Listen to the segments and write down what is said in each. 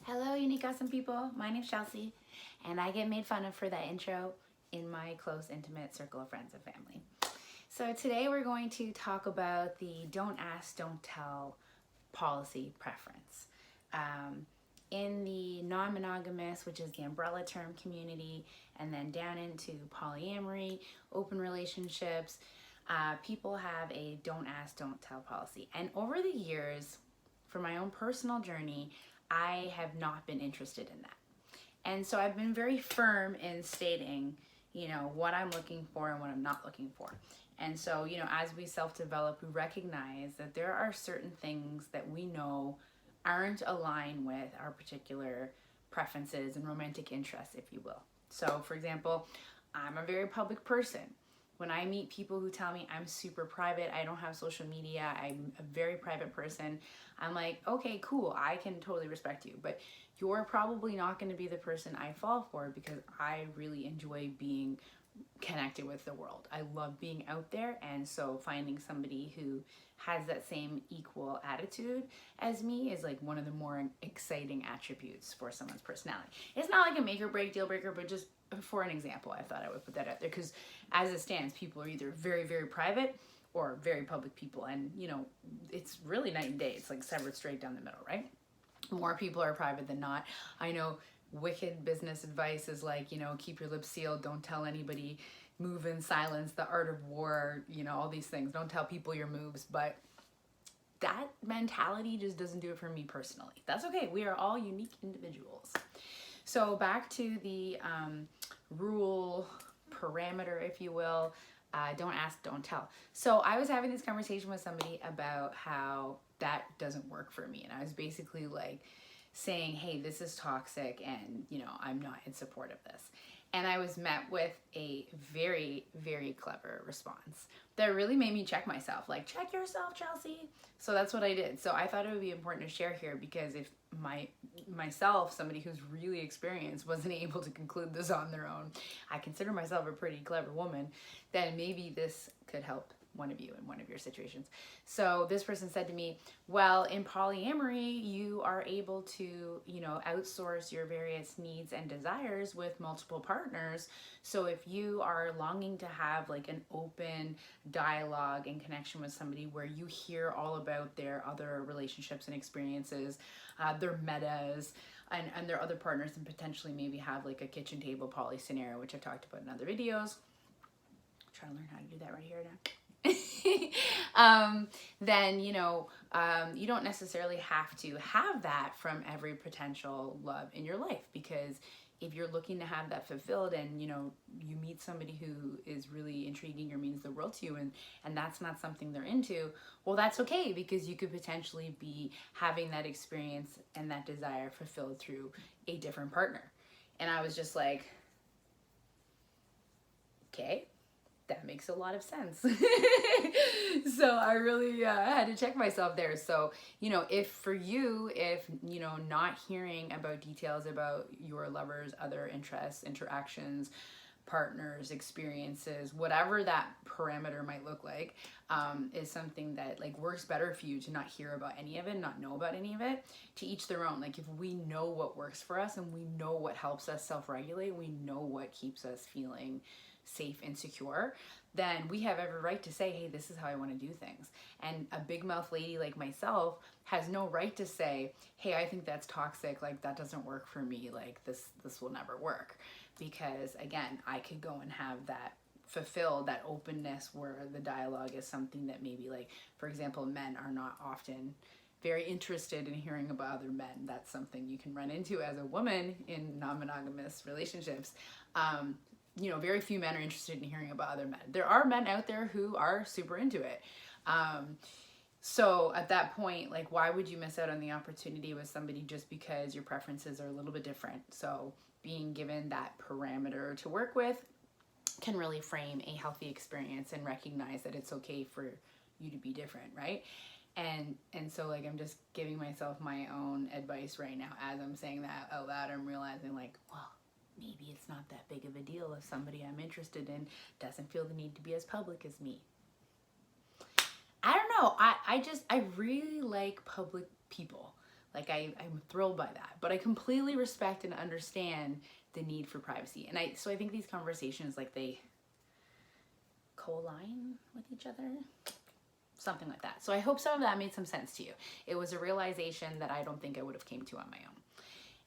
Hello, unique, awesome people. My name's Chelsea, and I get made fun of for that intro in my close, intimate circle of friends and family. So, today we're going to talk about the don't ask, don't tell policy preference. In the non monogamous, which is the umbrella term community, and then down into polyamory, open relationships, people have a don't ask, don't tell policy. And over the years, for my own personal journey, I have not been interested in that. And so I've been very firm in stating, what I'm looking for and what I'm not looking for. And so, as we self develop, we recognize that there are certain things that we know aren't aligned with our particular preferences and romantic interests, if you will. So, for example, I'm a very public person. When I meet people who tell me I'm super private, I don't have social media, I'm a very private person, I'm like, okay, cool, I can totally respect you. But you're probably not going to be the person I fall for because I really enjoy being connected with the world. I love being out there, and so finding somebody who has that same equal attitude as me is like one of the more exciting attributes for someone's personality. It's not like a make or break, deal breaker, but just for an example, I thought I would put that out there because as it stands, people are either very, very private or very public people, and it's really night and day. It's like severed straight down the middle, right? More people are private than not. I know wicked business advice is like, keep your lips sealed, don't tell anybody, move in silence, the art of war, all these things. Don't tell people your moves, but that mentality just doesn't do it for me personally. That's okay. We are all unique individuals. So back to the rule parameter, if you will. Don't ask, don't tell. So I was having this conversation with somebody about how that doesn't work for me. And I was basically like saying, hey, this is toxic and, I'm not in support of this. And I was met with a very, very clever response that really made me check myself. Like, check yourself, Chelsea. So that's what I did. So I thought it would be important to share here because if myself, somebody who's really experienced, wasn't able to conclude this on their own, I consider myself a pretty clever woman, then maybe this could help one of you in one of your situations. So this person said to me, well, in polyamory, you are able to, outsource your various needs and desires with multiple partners. So if you are longing to have like an open dialogue and connection with somebody where you hear all about their other relationships and experiences, their metas, and their other partners, and potentially maybe have like a kitchen table poly scenario, which I've talked about in other videos. I'm trying to learn how to do that right here now. Then you don't necessarily have to have that from every potential love in your life, because if you're looking to have that fulfilled and you meet somebody who is really intriguing or means the world to you, and that's not something they're into, well, that's okay, because you could potentially be having that experience and that desire fulfilled through a different partner. And I was just like, okay, that makes a lot of sense. So I really had to check myself there. So, if for you, not hearing about details about your lover's other interests, interactions, partners, experiences, whatever that parameter might look like, is something that like works better for you to not hear about any of it, not know about any of it. To each their own. Like if we know what works for us and we know what helps us self-regulate, we know what keeps us feeling safe and secure, then we have every right to say, hey, this is how I want to do things. And a big mouth lady like myself has no right to say, hey, I think that's toxic, like that doesn't work for me, like this will never work. Because again, I could go and have that fulfilled, that openness where the dialogue is something that maybe, like, for example, men are not often very interested in hearing about other men. That's something you can run into as a woman in non-monogamous relationships. Very few men are interested in hearing about other men. There are men out there who are super into it. So at that point, like, why would you miss out on the opportunity with somebody just because your preferences are a little bit different? So being given that parameter to work with can really frame a healthy experience and recognize that it's okay for you to be different, right? And so, like, I'm just giving myself my own advice right now as I'm saying that out loud. I'm realizing, like, well, maybe it's not that big of a deal if somebody I'm interested in doesn't feel the need to be as public as me. I don't know. I really like public people. Like I'm thrilled by that, but I completely respect and understand the need for privacy. And so I think these conversations, like, they co-align with each other, something like that. So I hope some of that made some sense to you. It was a realization that I don't think I would have came to on my own.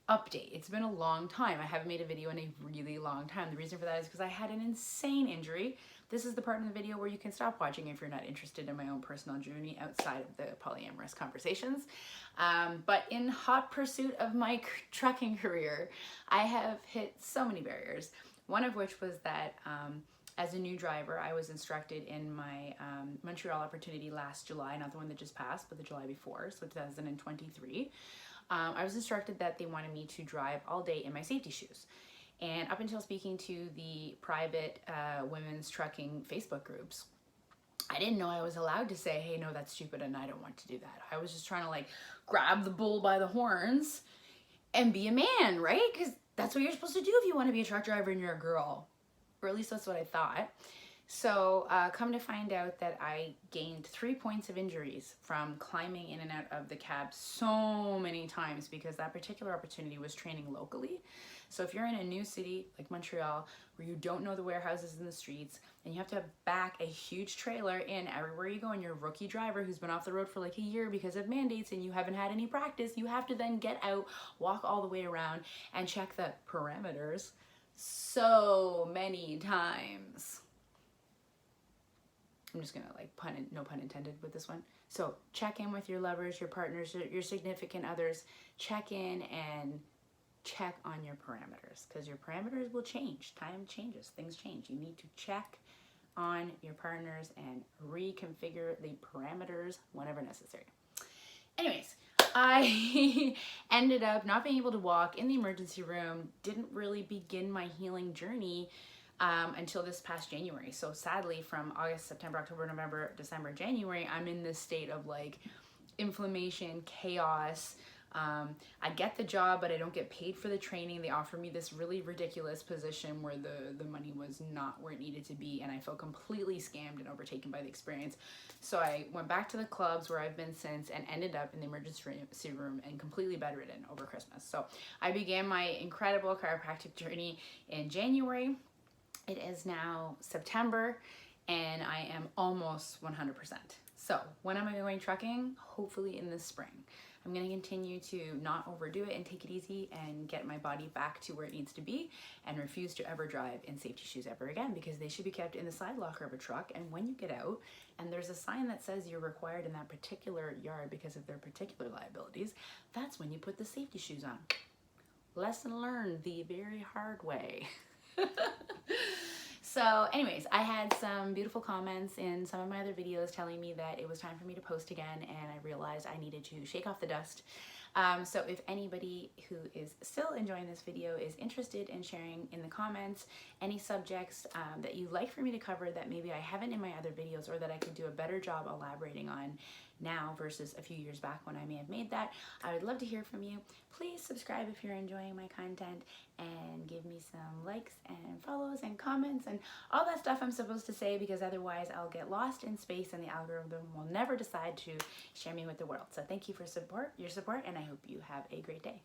Update. It's been a long time. I haven't made a video in a really long time. The reason for that is because I had an insane injury. This is the part in the video where you can stop watching if you're not interested in my own personal journey outside of the polyamorous conversations. But in hot pursuit of my trucking career, I have hit so many barriers. One of which was that as a new driver, I was instructed in my Montreal opportunity last July, not the one that just passed, but the July before, so 2023. I was instructed that they wanted me to drive all day in my safety shoes. And up until speaking to the private women's trucking Facebook groups, I didn't know I was allowed to say, hey, no, that's stupid and I don't want to do that. I was just trying to like grab the bull by the horns and be a man, right? Because that's what you're supposed to do if you want to be a truck driver and you're a girl. Or at least that's what I thought. So come to find out that I gained 3 points of injuries from climbing in and out of the cab so many times because that particular opportunity was training locally. So if you're in a new city like Montreal where you don't know the warehouses and the streets and you have to back a huge trailer in everywhere you go and you're a rookie driver who's been off the road for like a year because of mandates and you haven't had any practice, you have to then get out, walk all the way around and check the parameters so many times. I'm just gonna like no pun intended with this one. So check in with your lovers, your partners, your significant others. Check in and check on your parameters because your parameters will change. Time changes, things change. You need to check on your partners and reconfigure the parameters whenever necessary. Anyways, I ended up not being able to walk in the emergency room, didn't really begin my healing journey until this past January. So sadly, from August, September, October, November, December, January, I'm in this state of like inflammation, chaos. I get the job, but I don't get paid for the training. They offer me this really ridiculous position where the money was not where it needed to be, and I felt completely scammed and overtaken by the experience. So I went back to the clubs where I've been since and ended up in the emergency room and completely bedridden over Christmas. So I began my incredible chiropractic journey in January. It is now September and I am almost 100%. So when am I going trucking? Hopefully in the spring. I'm going to continue to not overdo it and take it easy and get my body back to where it needs to be and refuse to ever drive in safety shoes ever again because they should be kept in the side locker of a truck. And when you get out and there's a sign that says you're required in that particular yard because of their particular liabilities, that's when you put the safety shoes on. Lesson learned the very hard way. So anyways, I had some beautiful comments in some of my other videos telling me that it was time for me to post again, and I realized I needed to shake off the dust. So if anybody who is still enjoying this video is interested in sharing in the comments any subjects that you'd like for me to cover that maybe I haven't in my other videos or that I could do a better job elaborating on now versus a few years back when I may have made that, I would love to hear from you. Please subscribe if you're enjoying my content and give me some likes and follows and comments and all that stuff I'm supposed to say, because otherwise I'll get lost in space and the algorithm will never decide to share me with the world. So thank you for your support, and I hope you have a great day.